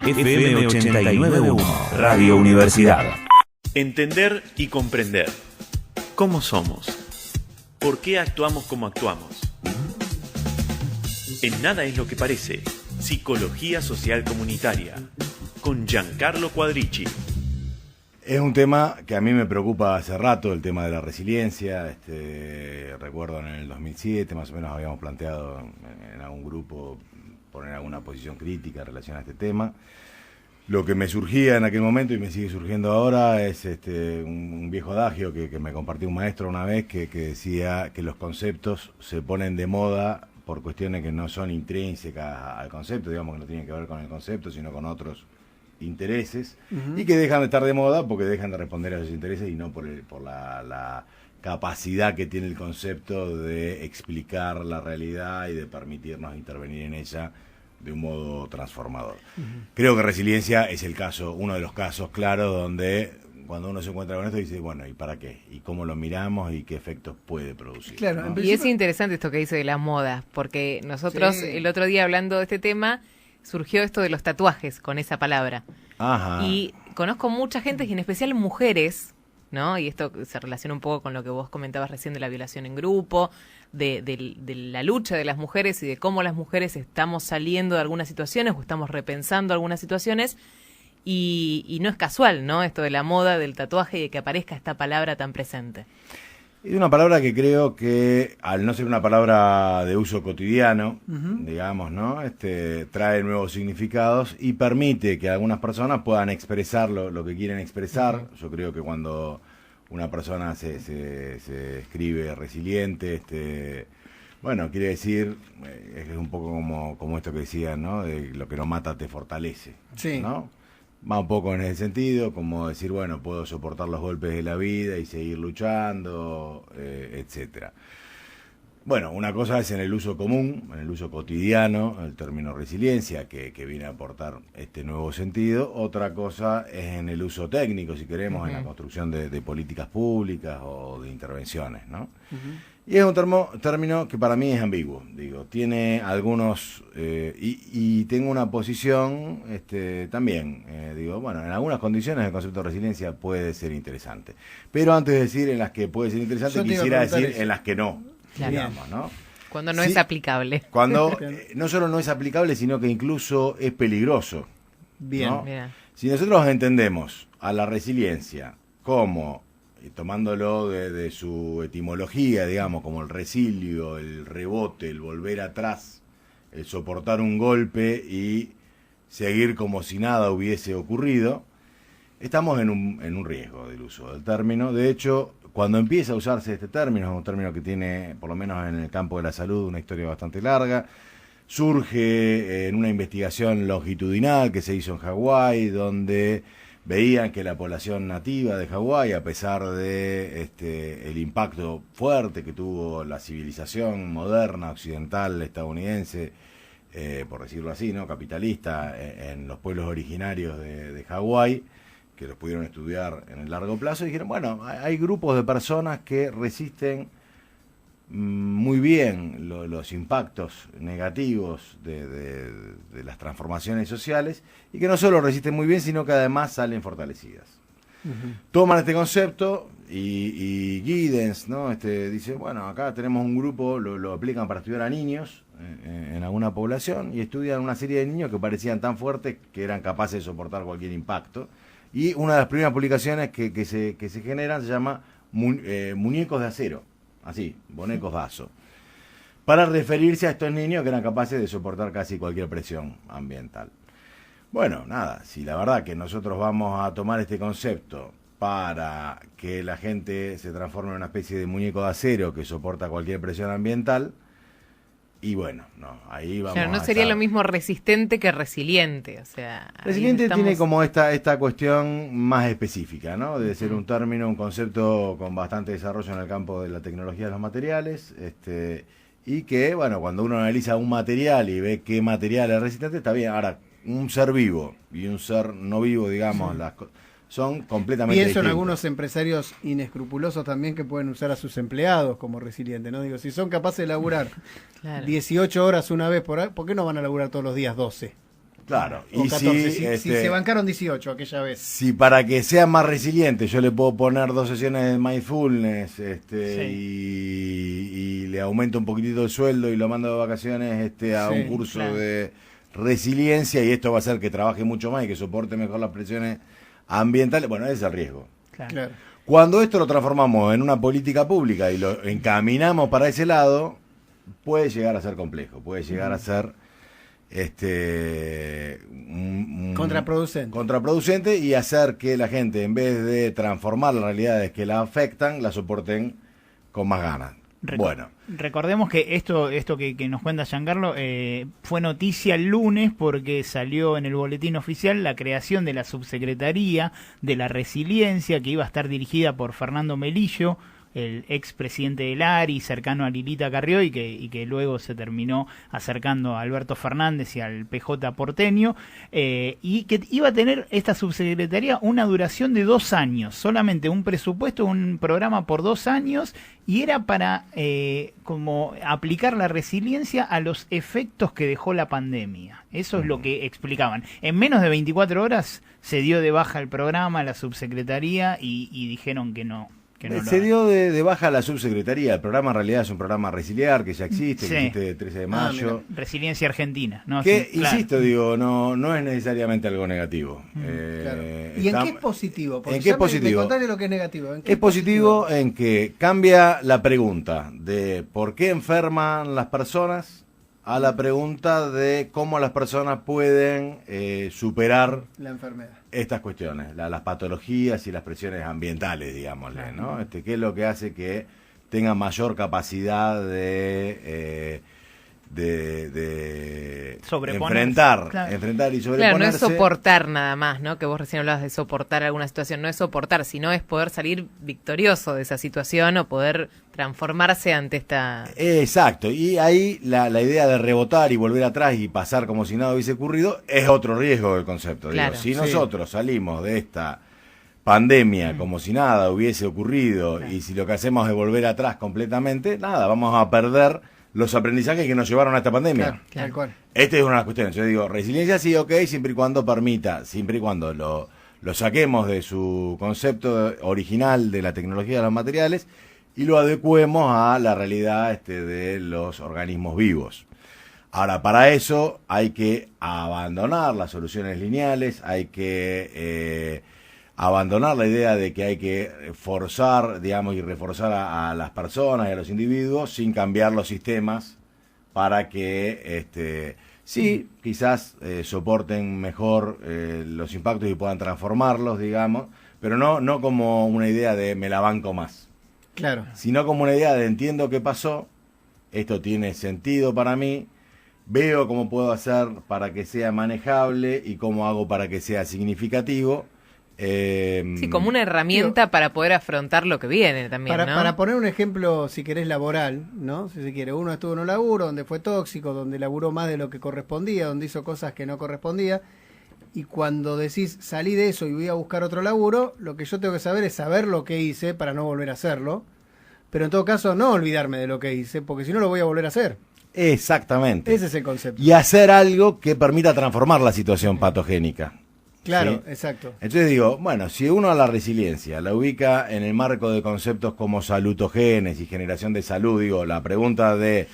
FM 89.1 Radio Universidad. Entender y comprender. ¿Cómo somos? ¿Por qué actuamos como actuamos? En Nada es lo que parece. Psicología social comunitaria. Con Giancarlo Quadrici. Es un tema que a mí me preocupa hace rato, el tema de la resiliencia. Recuerdo en el 2007 más o menos habíamos planteado en algún grupo poner alguna posición crítica en relación a este tema. Lo que me surgía en aquel momento y me sigue surgiendo ahora es un viejo adagio que me compartió un maestro una vez que decía que los conceptos se ponen de moda por cuestiones que no son intrínsecas al concepto, digamos que no tienen que ver con el concepto, sino con otros intereses, y que dejan de estar de moda porque dejan de responder a esos intereses y no por la capacidad que tiene el concepto de explicar la realidad y de permitirnos intervenir en ella de un modo transformador. Creo que resiliencia es el caso, uno de los casos claros donde cuando uno se encuentra con esto dice, bueno, ¿y para qué? ¿Y cómo lo miramos y qué efectos puede producir? Claro, ¿no? y es interesante esto que dice de las modas, porque nosotros el otro día hablando de este tema surgió esto de los tatuajes con esa palabra. Ajá. Y conozco mucha gente, y en especial mujeres, ¿no? Y esto se relaciona un poco con lo que vos comentabas recién de la violación en grupo, de la lucha de las mujeres y de cómo las mujeres estamos saliendo de algunas situaciones o estamos repensando algunas situaciones. Y no es casual, ¿no? Esto de la moda, del tatuaje y de que aparezca esta palabra tan presente. Es una palabra que creo que, al no ser una palabra de uso cotidiano, digamos, ¿no? Trae nuevos significados y permite que algunas personas puedan expresar lo que quieren expresar. Yo creo que cuando una persona se escribe resiliente, bueno, quiere decir, es un poco como esto que decían, ¿no? De lo que no mata te fortalece, sí, ¿no? Va un poco en ese sentido, como decir, bueno, puedo soportar los golpes de la vida y seguir luchando, etcétera. Bueno, una cosa es en el uso común, en el uso cotidiano, el término resiliencia, que viene a aportar este nuevo sentido. Otra cosa es en el uso técnico, si queremos, en la construcción de políticas públicas o de intervenciones, ¿no? Y es un término que para mí es ambiguo, digo, tiene algunos, y tengo una posición también, digo, bueno, en algunas condiciones el concepto de resiliencia puede ser interesante, pero antes de decir en las que puede ser interesante, quisiera decir eso, en las que no, claro, digamos, ¿no? Cuando no sí, es aplicable. Cuando no solo no es aplicable, sino que incluso es peligroso. bien, ¿no? Mira. Si nosotros entendemos a la resiliencia como tomándolo de su etimología, digamos, como el resilio, el rebote, el volver atrás, el soportar un golpe y seguir como si nada hubiese ocurrido, estamos en un riesgo del uso del término. De hecho, cuando empieza a usarse este término, es un término que tiene, por lo menos en el campo de la salud, una historia bastante larga. Surge en una investigación longitudinal que se hizo en Hawái, donde veían que la población nativa de Hawái, a pesar de el impacto fuerte que tuvo la civilización moderna, occidental, estadounidense, por decirlo así, ¿no? Capitalista, en los pueblos originarios de Hawái, que los pudieron estudiar en el largo plazo, y dijeron, bueno, hay grupos de personas que resisten muy bien los impactos negativos de las transformaciones sociales, y que no solo resisten muy bien, sino que además salen fortalecidas. Toman este concepto y Giddens, ¿no? Dice, bueno, acá tenemos un grupo, lo aplican para estudiar a niños en alguna población, y estudian una serie de niños que parecían tan fuertes que eran capaces de soportar cualquier impacto. Y una de las primeras publicaciones que se generan se llama Muñecos de Acero. Así, bonecos vaso, para referirse a estos niños que eran capaces de soportar casi cualquier presión ambiental. Bueno, nada, si la verdad que nosotros vamos a tomar este concepto para que la gente se transforme en una especie de muñeco de acero que soporta cualquier presión ambiental, y bueno, no, ahí vamos. Claro, no sería lo mismo resistente que resiliente, o sea. Resiliente tiene como esta cuestión más específica, ¿no? De ser un término, un concepto con bastante desarrollo en el campo de la tecnología de los materiales, y que, bueno, cuando uno analiza un material y ve qué material es resistente, está bien. Ahora, un ser vivo y un ser no vivo, digamos, son completamente Pienso distintos. en algunos empresarios inescrupulosos también que pueden usar a sus empleados como resilientes, ¿no? Digo, si son capaces de laburar Claro. 18 horas una vez ¿por qué no van a laburar todos los días 12? Claro, O y 14, si, si se bancaron 18 aquella vez. si para que sea más resiliente yo le puedo poner 2 sesiones de mindfulness y le aumento un poquitito el sueldo y lo mando de vacaciones a Sí, un curso claro. de resiliencia, y esto va a hacer que trabaje mucho más y que soporte mejor las presiones ambientales, bueno, ese es el riesgo. Claro. Cuando esto lo transformamos en una política pública y lo encaminamos para ese lado, puede llegar a ser complejo, puede llegar a ser contraproducente y hacer que la gente, en vez de transformar las realidades que la afectan, la soporten con más ganas. Bueno, Recordemos que esto que nos cuenta Giancarlo fue noticia el lunes porque salió en el boletín oficial la creación de la subsecretaría de la resiliencia, que iba a estar dirigida por Fernando Melillo, el ex presidente del ARI, cercano a Lilita Carrió, y que luego se terminó acercando a Alberto Fernández y al PJ porteño, y que iba a tener esta subsecretaría una duración de 2 años, solamente un presupuesto, un programa por 2 años, y era para como aplicar la resiliencia a los efectos que dejó la pandemia. Eso es lo que explicaban. En menos de 24 horas se dio de baja el programa, la subsecretaría, y dijeron que no. Se dio de baja la subsecretaría. El programa en realidad es un programa Resiliar que ya existe, que existe el 13 de mayo. Resiliencia Argentina, ¿no? Que, Sí, claro. insisto, digo, no es necesariamente algo negativo. Claro. ¿Y en qué es positivo? Porque ¿En qué es ya positivo? me contaste lo que es negativo. ¿En qué Es positivo en que cambia la pregunta de por qué enferman las personas a la pregunta de cómo las personas pueden superar la enfermedad? estas cuestiones, las patologías y las presiones ambientales, digámosle, ¿no? ¿Qué es lo que hace que tenga mayor capacidad de enfrentar y sobreponerse? Claro, no es soportar nada más, ¿no? Que vos recién hablabas de soportar alguna situación. No es soportar, sino es poder salir victorioso de esa situación o poder transformarse ante esta... Exacto, y ahí la idea de rebotar y volver atrás y pasar como si nada hubiese ocurrido es otro riesgo del concepto. Claro. Digo, si nosotros salimos de esta pandemia como si nada hubiese ocurrido y si lo que hacemos es volver atrás completamente, nada, vamos a perder los aprendizajes que nos llevaron a esta pandemia. Claro, tal cual. Esta es una de las cuestiones. Yo digo, resiliencia sí, ok, siempre y cuando lo saquemos de su concepto original de la tecnología de los materiales y lo adecuemos a la realidad de los organismos vivos. Ahora, para eso hay que abandonar las soluciones lineales, hay que abandonar la idea de que hay que forzar, digamos, y reforzar a las personas y a los individuos sin cambiar los sistemas para que sí, quizás soporten mejor los impactos y puedan transformarlos, digamos, pero no como una idea de me la banco más. Claro. Sino como una idea de entiendo qué pasó, esto tiene sentido para mí, veo cómo puedo hacer para que sea manejable y cómo hago para que sea significativo. Sí, como una herramienta para poder afrontar lo que viene también, ¿no? Para poner un ejemplo, si querés, laboral, ¿no? Si se quiere, uno estuvo en un laburo donde fue tóxico, donde laburó más de lo que correspondía, donde hizo cosas que no correspondía, y cuando decís salí de eso y voy a buscar otro laburo, lo que yo tengo que saber es saber lo que hice para no volver a hacerlo, pero en todo caso no olvidarme de lo que hice, porque si no lo voy a volver a hacer. Exactamente. Ese es el concepto. Y hacer algo que permita transformar la situación patogénica. Claro, ¿sí? exacto. Entonces digo, bueno, si uno a la resiliencia la ubica en el marco de conceptos como salutogénesis, generación de salud, digo, la pregunta de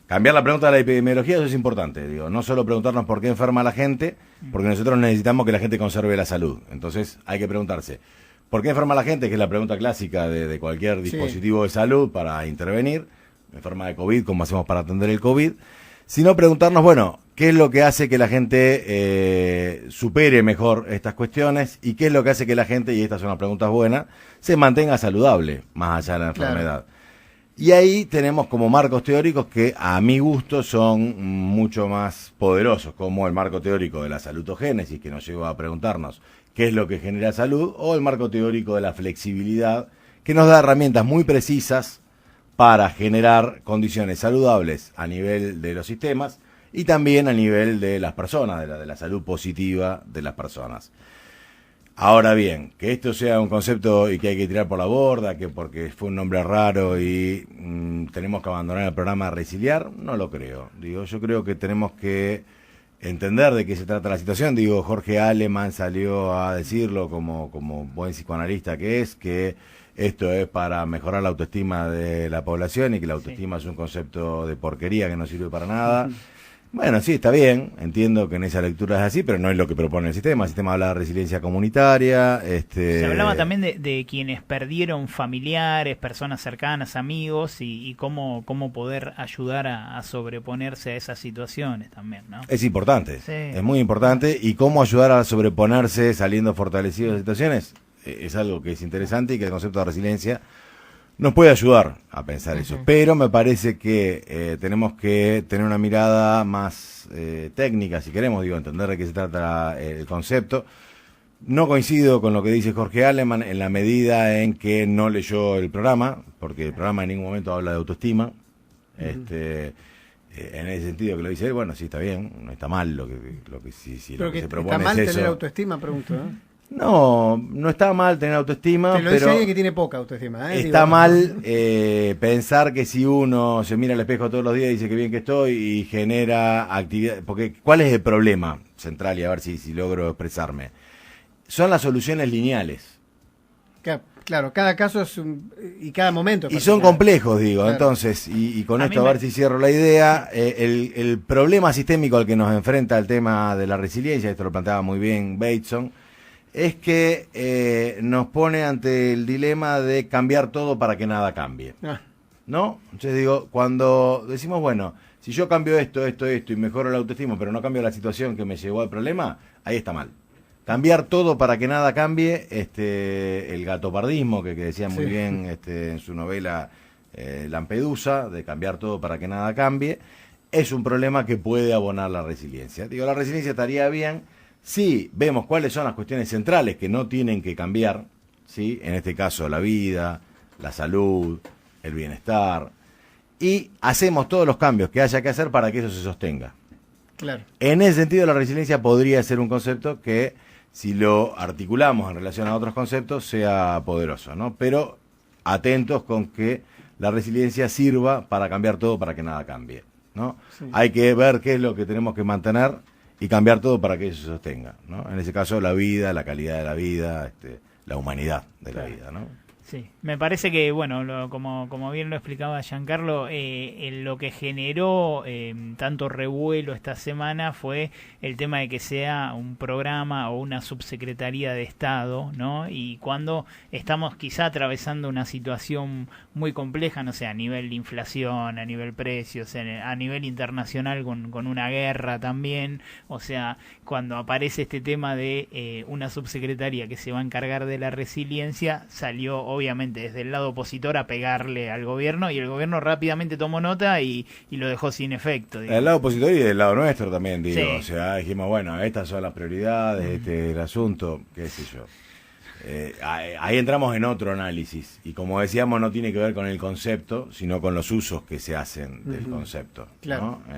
cambiar la pregunta de la epidemiología, eso es importante, digo, no solo preguntarnos por qué enferma la gente, porque nosotros necesitamos que la gente conserve la salud. Entonces hay que preguntarse, ¿por qué enferma la gente? Que es la pregunta clásica de cualquier dispositivo de salud para intervenir, enferma de COVID, ¿cómo hacemos para atender el COVID? Sino preguntarnos, bueno, ¿qué es lo que hace que la gente supere mejor estas cuestiones? ¿Y qué es lo que hace que la gente, y estas son las preguntas buenas, se mantenga saludable más allá de la enfermedad? Y ahí tenemos como marcos teóricos que a mi gusto son mucho más poderosos, como el marco teórico de la salutogénesis, que nos lleva a preguntarnos qué es lo que genera salud, o el marco teórico de la flexibilidad, que nos da herramientas muy precisas para generar condiciones saludables a nivel de los sistemas y también a nivel de las personas, de la salud positiva de las personas. Ahora bien, que esto sea un concepto y que hay que tirar por la borda, que porque fue un nombre raro y tenemos que abandonar el programa Resiliar, no lo creo. Digo, yo creo que tenemos que entender de qué se trata la situación. Digo, Jorge Aleman salió a decirlo como buen psicoanalista que es, que esto es para mejorar la autoestima de la población y que la autoestima es un concepto de porquería que no sirve para nada. Bueno, sí, está bien, entiendo que en esa lectura es así, pero no es lo que propone el sistema. El sistema habla de resiliencia comunitaria. Se hablaba también de quienes perdieron familiares, personas cercanas, amigos, y cómo poder ayudar a sobreponerse a esas situaciones también, ¿no? Es importante, sí. Es muy importante. Y cómo ayudar a sobreponerse saliendo fortalecidos de situaciones es algo que es interesante y que el concepto de resiliencia nos puede ayudar a pensar eso, pero me parece que tenemos que tener una mirada más técnica, si queremos, entender de qué se trata el concepto. No coincido con lo que dice Jorge Aleman en la medida en que no leyó el programa, porque el programa en ningún momento habla de autoestima. En ese sentido que lo dice él, bueno, sí, está bien, no está mal lo que sí, lo que se propone. ¿Está mal es tener eso. autoestima? Pregunto, ¿no? No está mal tener autoestima, Te lo pero dice alguien que tiene poca autoestima. está mal pensar que si uno se mira al espejo todos los días y dice que bien que estoy y genera actividad, porque ¿cuál es el problema central? Y a ver si logro expresarme. Son las soluciones lineales. Claro, cada caso es y cada momento. Y son complejos, Claro. Entonces, y con esto a ver si cierro la idea, el problema sistémico al que nos enfrenta el tema de la resiliencia, esto lo planteaba muy bien Bateson, es que nos pone ante el dilema de cambiar todo para que nada cambie. ¿No? Entonces digo, cuando decimos, bueno, si yo cambio esto y mejoro la autoestima, pero no cambio la situación que me llevó al problema, ahí está mal. Cambiar todo para que nada cambie, el gatopardismo que decía muy bien en su novela Lampedusa, de cambiar todo para que nada cambie, es un problema que puede abonar la resiliencia. Digo, la resiliencia estaría bien si vemos cuáles son las cuestiones centrales que no tienen que cambiar, ¿sí? En este caso la vida, la salud, el bienestar, y hacemos todos los cambios que haya que hacer para que eso se sostenga. Claro. En ese sentido, la resiliencia podría ser un concepto que, si lo articulamos en relación a otros conceptos, sea poderoso, ¿no? Pero atentos con que la resiliencia sirva para cambiar todo para que nada cambie, ¿no? Sí. Hay que ver qué es lo que tenemos que mantener y cambiar todo para que eso se sostenga, ¿no? En ese caso, la vida, la calidad de la vida, la humanidad de la vida, ¿no? Sí, me parece que, bueno, como bien lo explicaba Giancarlo, lo que generó tanto revuelo esta semana fue el tema de que sea un programa o una subsecretaría de Estado, ¿no? Y cuando estamos quizá atravesando una situación muy compleja, no sé, a nivel de inflación, a nivel precios, a nivel internacional con una guerra también, o sea, cuando aparece este tema de una subsecretaría que se va a encargar de la resiliencia, salió obviamente desde el lado opositor a pegarle al gobierno y el gobierno rápidamente tomó nota y lo dejó sin efecto. Del lado opositor y del lado nuestro también, digo. Sí. O sea, dijimos, bueno, estas son las prioridades, el asunto, qué sé yo. Ahí entramos en otro análisis y como decíamos no tiene que ver con el concepto, sino con los usos que se hacen del concepto, claro. ¿no?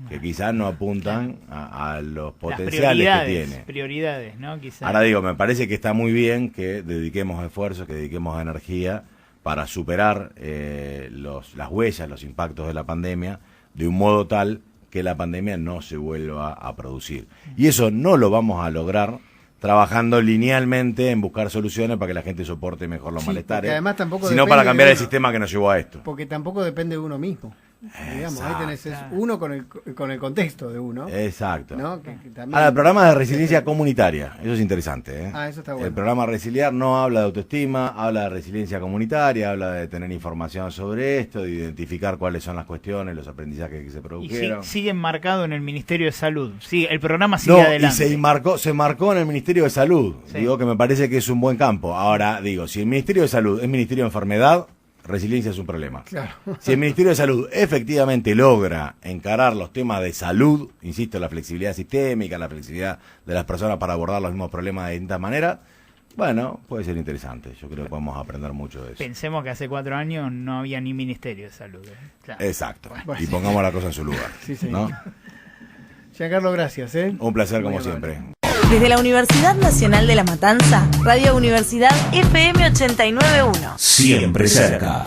Que quizás no apuntan a los potenciales que tiene. Prioridades, ¿no? Quizás. Ahora digo, me parece que está muy bien que dediquemos esfuerzos, que dediquemos energía para superar las huellas, los impactos de la pandemia, de un modo tal que la pandemia no se vuelva a producir. Y eso no lo vamos a lograr trabajando linealmente en buscar soluciones para que la gente soporte mejor los malestares, además tampoco sino para cambiar el sistema que nos llevó a esto. Porque tampoco depende de uno mismo. Digamos, ahí tenés uno con el contexto de uno. Exacto. ¿No? Que también... Ahora, el programa de resiliencia comunitaria, eso es interesante. Eso está bueno. El programa Resiliar no habla de autoestima, habla de resiliencia comunitaria, habla de tener información sobre esto, de identificar cuáles son las cuestiones, los aprendizajes que se produjeron. Y sigue enmarcado en el Ministerio de Salud. Sí, el programa sigue adelante. Y se marcó en el Ministerio de Salud. Sí. Digo que me parece que es un buen campo. Ahora, digo, si el Ministerio de Salud es Ministerio de Enfermedad, resiliencia es un problema. Claro. Si el Ministerio de Salud efectivamente logra encarar los temas de salud, insisto, la flexibilidad sistémica, la flexibilidad de las personas para abordar los mismos problemas de distintas maneras, bueno, puede ser interesante. Yo creo que podemos aprender mucho de eso. Pensemos que hace 4 años no había ni Ministerio de Salud. Claro. Exacto. Bueno. Y pongamos la cosa en su lugar. Sí, señor. ¿No? Giancarlo, gracias. Un placer como siempre. Desde la Universidad Nacional de La Matanza, Radio Universidad FM 89.1. Siempre cerca.